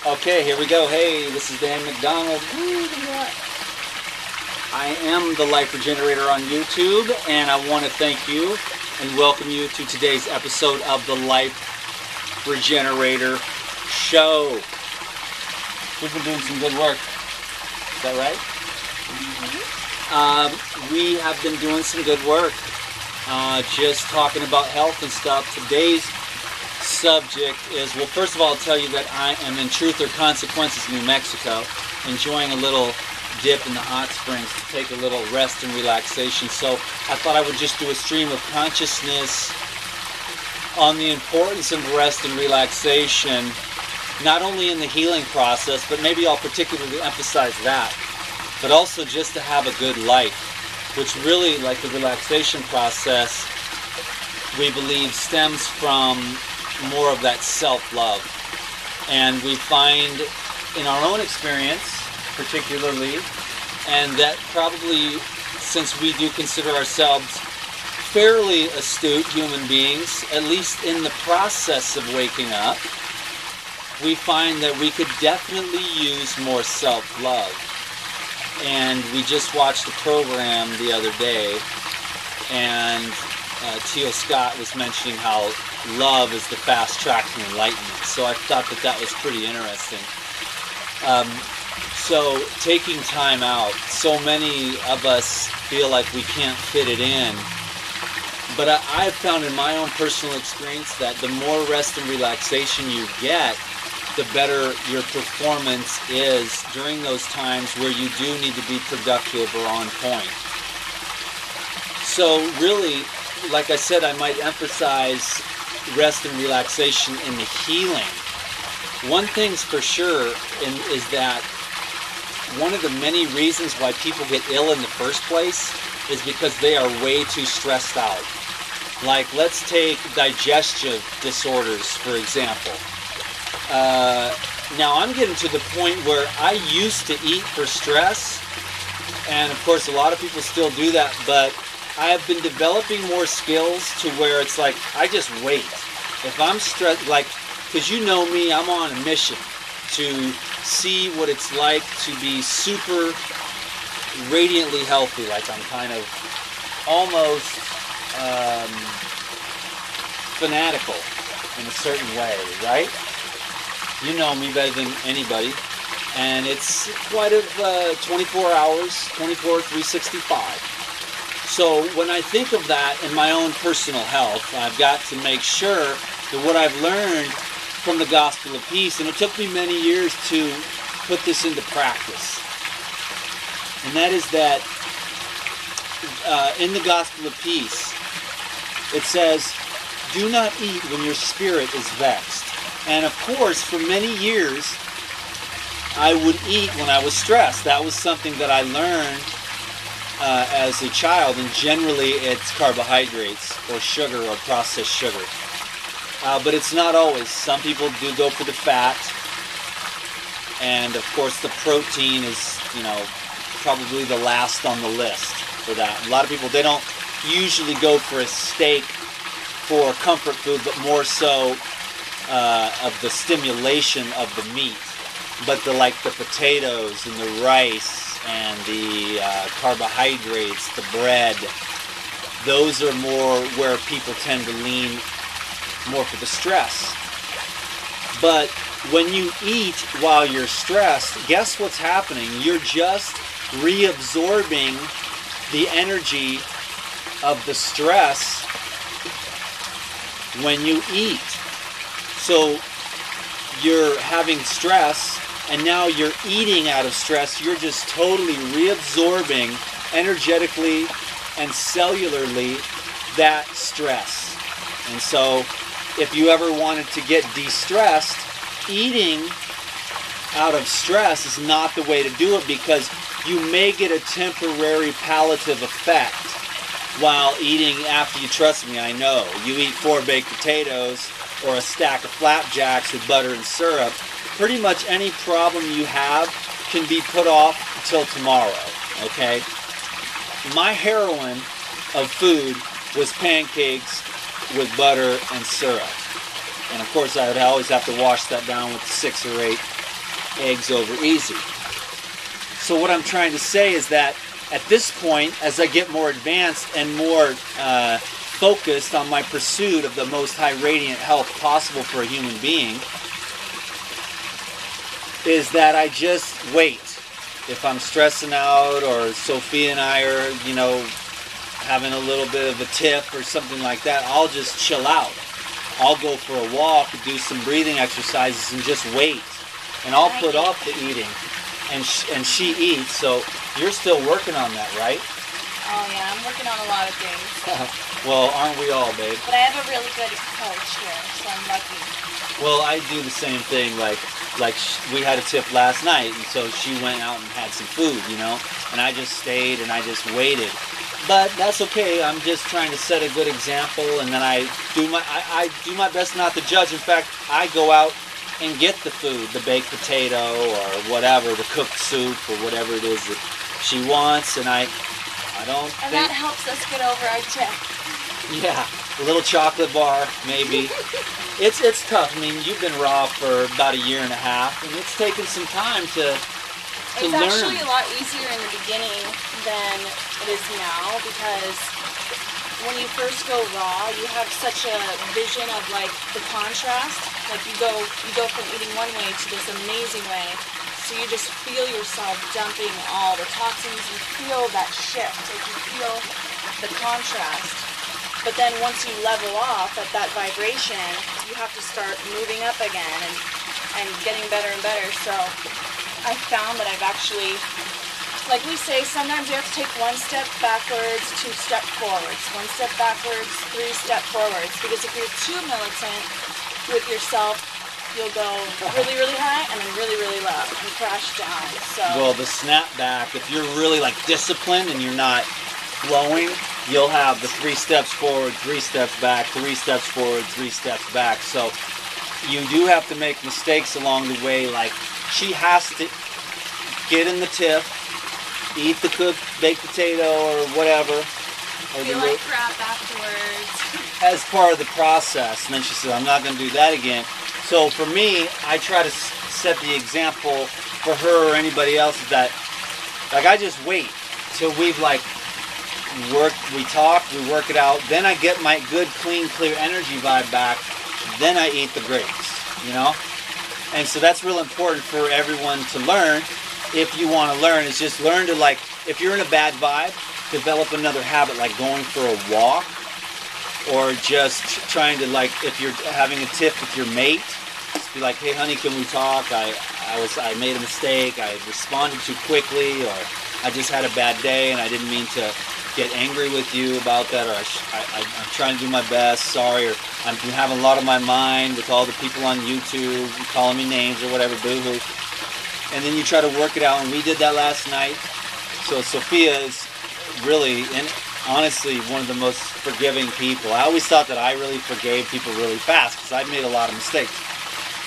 Okay, here we go. Hey, this is Dan McDonald. I am the Life Regenerator on YouTube, and I want to thank you and welcome you to today's episode of the Life Regenerator Show. We've been doing some good work. Is that right? Mm-hmm. We have been doing some good work. Just talking about health and stuff. Today's subject is, well, first of all, I'll tell you that I am in Truth or Consequences, New Mexico, enjoying a little dip in the hot springs to take a little rest and relaxation. So I thought I would just do a stream of consciousness on the importance of rest and relaxation, not only in the healing process, but maybe I'll particularly emphasize that, but also just to have a good life, which really, like the relaxation process, we believe stems from more of that self-love. And we find in our own experience, particularly, and that probably, since we do consider ourselves fairly astute human beings, at least in the process of waking up, we find that we could definitely use more self-love. And we just watched a program the other day, and Teal Scott was mentioning how love is the fast track to enlightenment. So I thought that that was pretty interesting. So taking time out, so many of us feel like we can't fit it in. But I've found in my own personal experience that the more rest and relaxation you get, the better your performance is during those times where you do need to be productive or on point. So really, like I said, I might emphasize rest and relaxation in the healing. One thing's for sure is that one of the many reasons why people get ill in the first place is because they are way too stressed out. Like, let's take digestive disorders, for example. Now I'm getting to the point where I used to eat for stress, and of course a lot of people still do that, but I have been developing more skills to where it's like, I just wait. If I'm stressed, like, because you know me, I'm on a mission to see what it's like to be super radiantly healthy, like I'm kind of almost fanatical in a certain way, right? You know me better than anybody, and it's quite a 24 hours, 365. So when I think of that in my own personal health, I've got to make sure that what I've learned from the Gospel of Peace, and it took me many years to put this into practice, and that is that in the Gospel of Peace, it says, do not eat when your spirit is vexed. And of course, for many years, I would eat when I was stressed. That was something that I learned as a child, and generally it's carbohydrates or sugar or processed sugar. But it's not always. Some people do go for the fat, and of course the protein is, probably the last on the list for that. A lot of people, they don't usually go for a steak for comfort food, but more so of the stimulation of the meat. But the potatoes and the rice and the carbohydrates, the bread, those are more where people tend to lean more for the stress. But when you eat while you're stressed, guess what's happening? You're just reabsorbing the energy of the stress when you eat. So you're having stress, and now you're eating out of stress. You're just totally reabsorbing energetically and cellularly that stress. And so if you ever wanted to get de-stressed, eating out of stress is not the way to do it, because you may get a temporary palliative effect while eating after you. Trust me, I know. You eat 4 baked potatoes or a stack of flapjacks with butter and syrup, pretty much any problem you have can be put off until tomorrow, okay? My heroine of food was pancakes with butter and syrup. And of course I would always have to wash that down with 6 or 8 eggs over easy. So what I'm trying to say is that at this point, as I get more advanced and more focused on my pursuit of the most high radiant health possible for a human being, is that I just wait. If I'm stressing out, or Sophia and I are, you know, having a little bit of a tiff or something like that, I'll just chill out. I'll go for a walk, do some breathing exercises, and just wait. And I'll put off the eating. And she eats, so you're still working on that, right? Oh yeah, I'm working on a lot of things. Well, aren't we all, babe? But I have a really good coach here, so I'm lucky. Well, I do the same thing, like we had a tip last night, and so she went out and had some food, you know, and I just stayed and I just waited. But that's okay. I'm just trying to set a good example, and then I do my best not to judge. In fact, I go out and get the food, the baked potato or whatever, the cooked soup or whatever it is that she wants, and I don't And think... that helps us get over our tip. Yeah, a little chocolate bar, maybe. It's tough. I mean, you've been raw for about a year and a half, and it's taken some time to It's learn. actually a lot easier in the beginning than it is now, because when you first go raw, you have such a vision of like the contrast. Like you go from eating one way to this amazing way. So you just feel yourself dumping all the toxins. You feel that shift. Like you feel the contrast. But then once you level off at that vibration, you have to start moving up again and getting better and better. So I found that I've actually, like we say, sometimes you have to take one step backwards, 2 steps forwards. 1 step backwards, 3 steps forwards. Because if you're too militant with yourself, you'll go really, really high and then really, really low and crash down. So Well, the snapback, if you're really like disciplined and you're not flowing, you'll have the 3 steps forward, 3 steps back, 3 steps forward, 3 steps back. So you do have to make mistakes along the way. Like, she has to get in the tiff, eat the cooked baked potato or whatever, or feel like crap afterwards. as part of the process. And then she said, I'm not going to do that again. So for me, I try to set the example for her or anybody else that, like, I just wait till we've like we talk, we work it out. Then I get my good, clean, clear energy vibe back. Then I eat the grapes, you know? And so that's real important for everyone to learn. If you want to learn, is just learn to, like, if you're in a bad vibe, develop another habit, like going for a walk, or just trying to, like, if you're having a tiff with your mate, just be like, hey honey, can we talk? I made a mistake, I responded too quickly, or I just had a bad day and I didn't mean to get angry with you about that, or I'm trying to do my best, sorry, or I'm having a lot on my mind with all the people on YouTube calling me names or whatever, boo-hoo. And then you try to work it out, and we did that last night. So Sophia is really, and honestly, one of the most forgiving people. I always thought that I really forgave people really fast because I've made a lot of mistakes.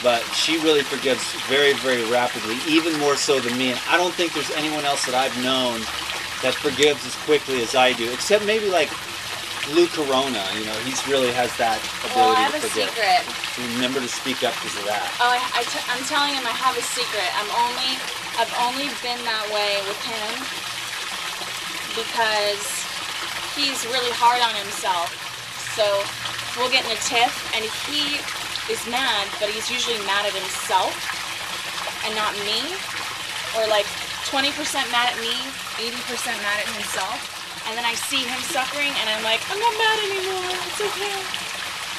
But she really forgives very, very rapidly, even more so than me. And I don't think there's anyone else that I've known that forgives as quickly as I do, except maybe like Lou Corona. You know, he's really has that ability to forgive. Well, I have a secret. Remember to speak up because of that. Oh, I'm telling him I have a secret. I've only been that way with him because he's really hard on himself. So we'll get in a tiff, and he is mad, but he's usually mad at himself and not me, or like 20% mad at me, 80% mad at himself. And then I see him suffering, and I'm like, I'm not mad anymore. It's okay.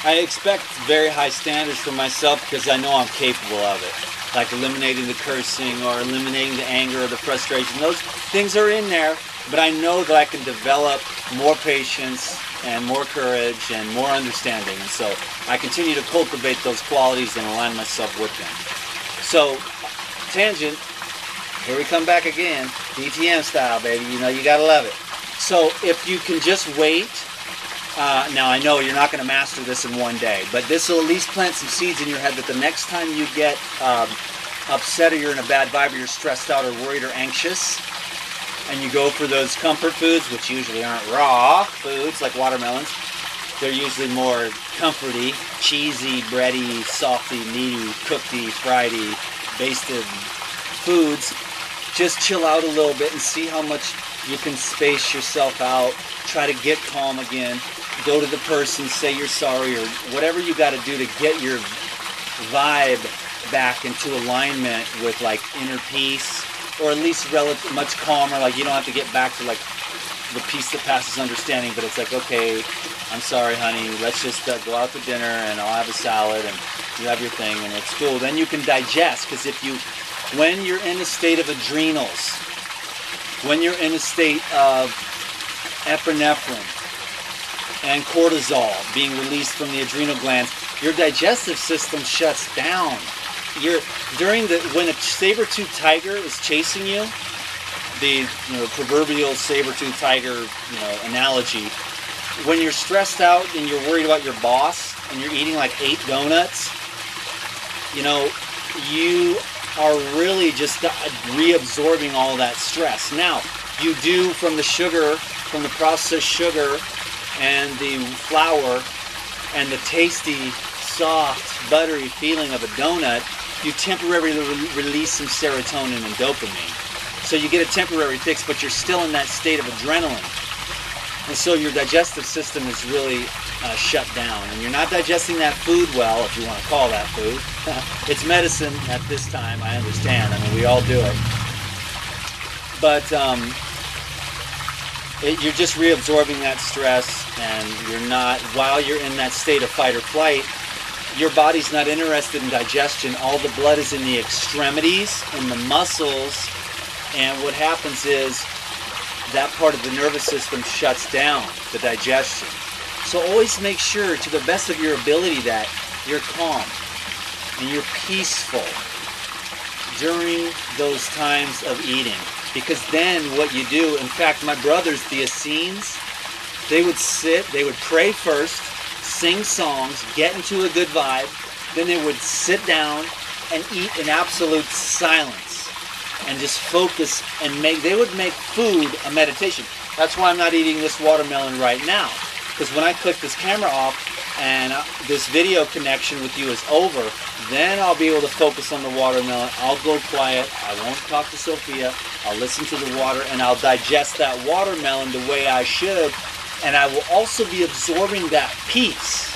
I expect very high standards for myself because I know I'm capable of it. Like eliminating the cursing or eliminating the anger or the frustration. Those things are in there, but I know that I can develop more patience and more courage and more understanding. And so I continue to cultivate those qualities and align myself with them. So, tangent, here we come back again. DTM style, baby. You know, you gotta love it. So if you can just wait, now I know you're not going to master this in one day, but this will at least plant some seeds in your head that the next time you get upset or you're in a bad vibe or you're stressed out or worried or anxious, and you go for those comfort foods, which usually aren't raw foods like watermelons, they're usually more comforty, cheesy, bready, salty, meaty, cooky, friedy, basted foods, just chill out a little bit and see how much you can space yourself out. Try to get calm again. Go to the person, say you're sorry, or whatever you got to do to get your vibe back into alignment with like inner peace, or at least much calmer. Like you don't have to get back to like the peace that passes understanding, but it's like, okay, I'm sorry, honey, let's just go out to dinner and I'll have a salad and you have your thing and it's cool. Then you can digest, because when you're in a state of adrenals, when you're in a state of epinephrine and cortisol being released from the adrenal glands, your digestive system shuts down. When a saber-toothed tiger is chasing you, the proverbial saber-toothed tiger analogy, when you're stressed out and you're worried about your boss and you're eating like 8 donuts, you are really just reabsorbing all that stress. Now, you do from the processed sugar and the flour and the tasty, soft, buttery feeling of a donut, you temporarily release some serotonin and dopamine. So you get a temporary fix, but you're still in that state of adrenaline. And so your digestive system is really shut down. And you're not digesting that food well, if you want to call that food. It's medicine at this time, I understand. I mean, we all do it. But you're just reabsorbing that stress, and you're not, while you're in that state of fight or flight, your body's not interested in digestion. All the blood is in the extremities, in the muscles, and what happens is that part of the nervous system shuts down the digestion. So always make sure, to the best of your ability, that you're calm and you're peaceful during those times of eating. Because then what you do, in fact, my brothers, the Essenes, they would pray first, sing songs, get into a good vibe, then they would sit down and eat in absolute silence and just focus, and they would make food a meditation. That's why I'm not eating this watermelon right now, because when I click this camera off and this video connection with you is over, then I'll be able to focus on the watermelon. I'll go quiet, I won't talk to Sophia, I'll listen to the water, and I'll digest that watermelon the way I should, and I will also be absorbing that peace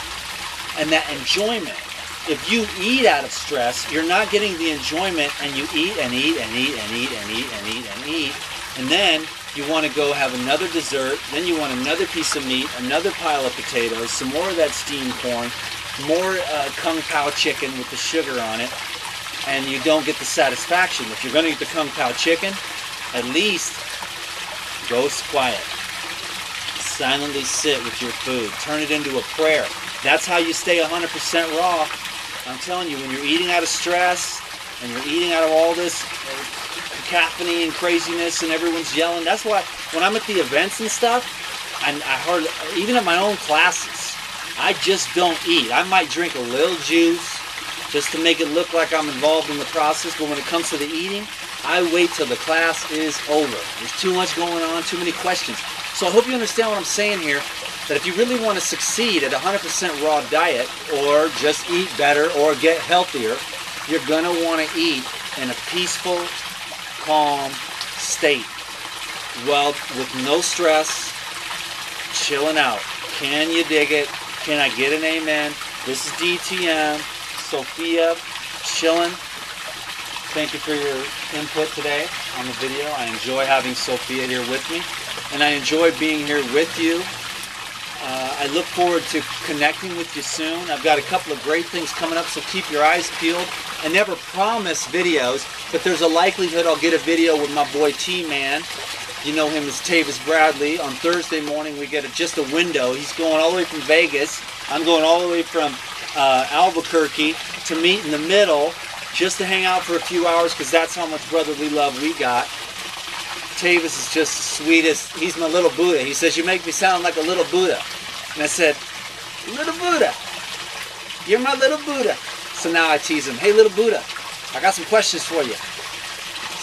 and that enjoyment. If you eat out of stress, you're not getting the enjoyment, and you eat and eat and eat and eat and eat and eat and eat, and then you want to go have another dessert, then you want another piece of meat, another pile of potatoes, some more of that steamed corn, more kung pao chicken with the sugar on it, and you don't get the satisfaction. If you're going to eat the kung pao chicken, at least go quiet. Silently sit with your food. Turn it into a prayer. That's how you stay 100% raw. I'm telling you, when you're eating out of stress and you're eating out of all this cacophony and craziness and everyone's yelling, that's why when I'm at the events and stuff, even at my own classes, I just don't eat. I might drink a little juice just to make it look like I'm involved in the process, but when it comes to the eating, I wait till the class is over. There's too much going on, too many questions. So I hope you understand what I'm saying here, that if you really want to succeed at a 100% raw diet, or just eat better, or get healthier, you're going to want to eat in a peaceful, calm state. Well, with no stress, chilling out. Can you dig it? Can I get an amen? This is DTM, Sophia, chilling. Thank you for your input today on the video. I enjoy having Sophia here with me, and I enjoy being here with you. I look forward to connecting with you soon. I've got a couple of great things coming up, so keep your eyes peeled. I never promise videos, but there's a likelihood I'll get a video with my boy T-Man. You know him as Tavis Bradley. On Thursday morning, we get just a window. He's going all the way from Vegas. I'm going all the way from Albuquerque to meet in the middle, just to hang out for a few hours, because that's how much brotherly love we got. Tavis is just the sweetest. He's my little Buddha. He says, you make me sound like a little Buddha. And I said, little Buddha, you're my little Buddha. So now I tease him, hey little Buddha, I got some questions for you.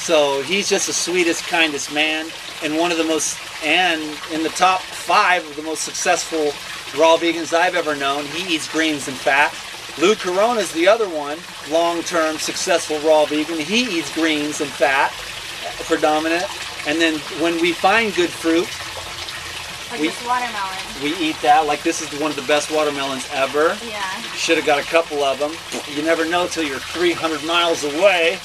So he's just the sweetest, kindest man, and one of the most, and in the top 5 of the most successful raw vegans I've ever known. He eats greens and fat. Lou Corona's the other one, long-term successful raw vegan. He eats greens and fat, predominant. And then when we find good fruit, like this watermelon, we eat that. Like this is one of the best watermelons ever. Yeah. Should have got a couple of them. You never know till you're 300 miles away.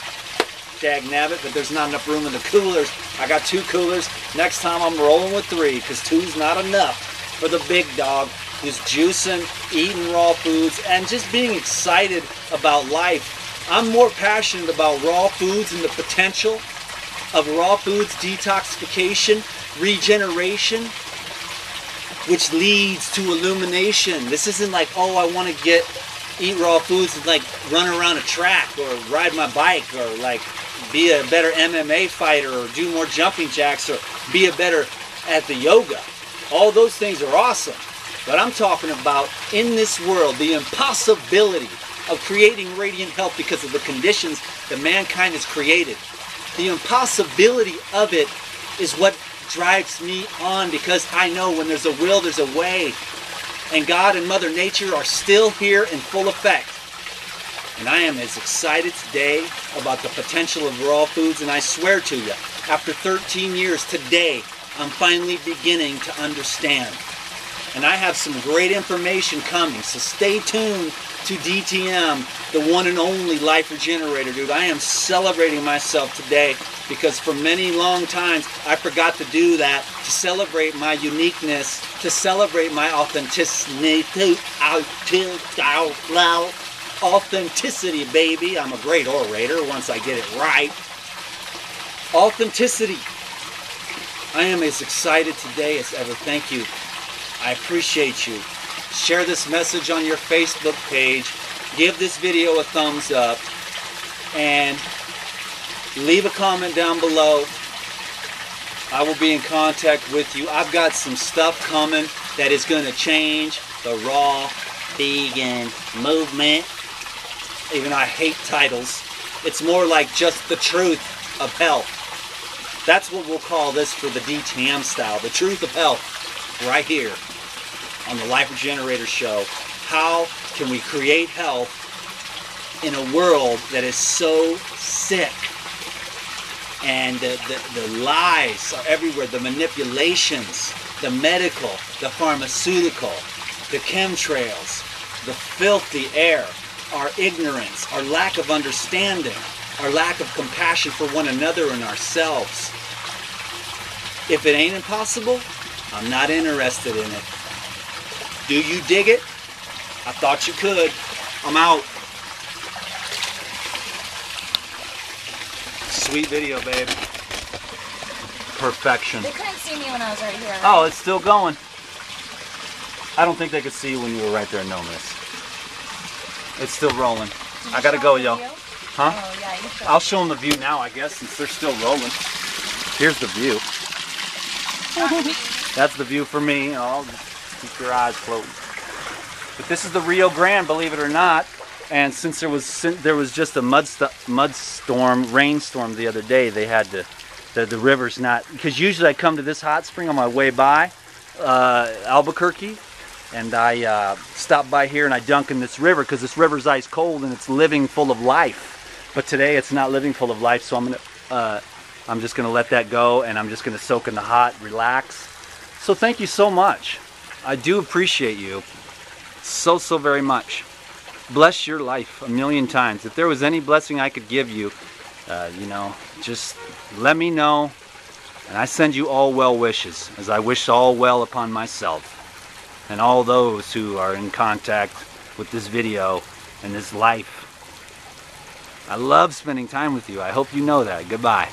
Dag nabbit, but there's not enough room in the coolers. I got 2 coolers. Next time I'm rolling with 3 because 2's not enough for the big dog who's juicing, eating raw foods, and just being excited about life. I'm more passionate about raw foods and the potential of raw foods, detoxification, regeneration, which leads to illumination. This isn't like, oh, I want to eat raw foods and like run around a track or ride my bike or like be a better MMA fighter or do more jumping jacks or be a better at the yoga. All those things are awesome. But I'm talking about in this world, the impossibility of creating radiant health because of the conditions that mankind has created. The impossibility of it is what drives me on, because I know when there's a will, there's a way. And God and Mother Nature are still here in full effect. And I am as excited today about the potential of raw foods, and I swear to you, after 13 years today, I'm finally beginning to understand. And I have some great information coming, so stay tuned to DTM, the one and only life regenerator, dude. I am celebrating myself today because for many long times I forgot to do that, to celebrate my uniqueness, to celebrate my authenticity, baby. I'm a great orator once I get it right. Authenticity. I am as excited today as ever. Thank you. I appreciate you. Share this message on your Facebook page. Give this video a thumbs up. And leave a comment down below. I will be in contact with you. I've got some stuff coming that is going to change the raw vegan movement. Even I hate titles. It's more like just the truth of health. That's what we'll call this for the DTM style. The truth of health, right here on the Life Regenerator Show. How can we create health in a world that is so sick? And the lies are everywhere, the manipulations, the medical, the pharmaceutical, the chemtrails, the filthy air, our ignorance, our lack of understanding, our lack of compassion for one another and ourselves. If it ain't impossible, I'm not interested in it. Do you dig it? I thought you could. I'm out. Sweet video, babe. Perfection. They couldn't see me when I was right here. Right? Oh, it's still going. I don't think they could see you when you were right there. No, miss. It's still rolling. I gotta go, yo. Huh? Oh, yeah, you should. I'll show them the view now, I guess, since they're still rolling. Here's the view. That's the view for me. Oh, just keep your eyes closed. But this is the Rio Grande, believe it or not. And since there was just a rainstorm the other day, they had the river's not, because usually I come to this hot spring on my way by Albuquerque, and I stop by here and I dunk in this river because this river's ice cold and it's living full of life. But today it's not living full of life, so I'm just gonna let that go, and I'm just gonna soak in the hot, relax. So thank you so much. I do appreciate you so very much. Bless your life a million times. If there was any blessing I could give you, you know, just let me know. And I send you all well wishes, as I wish all well upon myself and all those who are in contact with this video and this life. I love spending time with you. I hope you know that. Goodbye.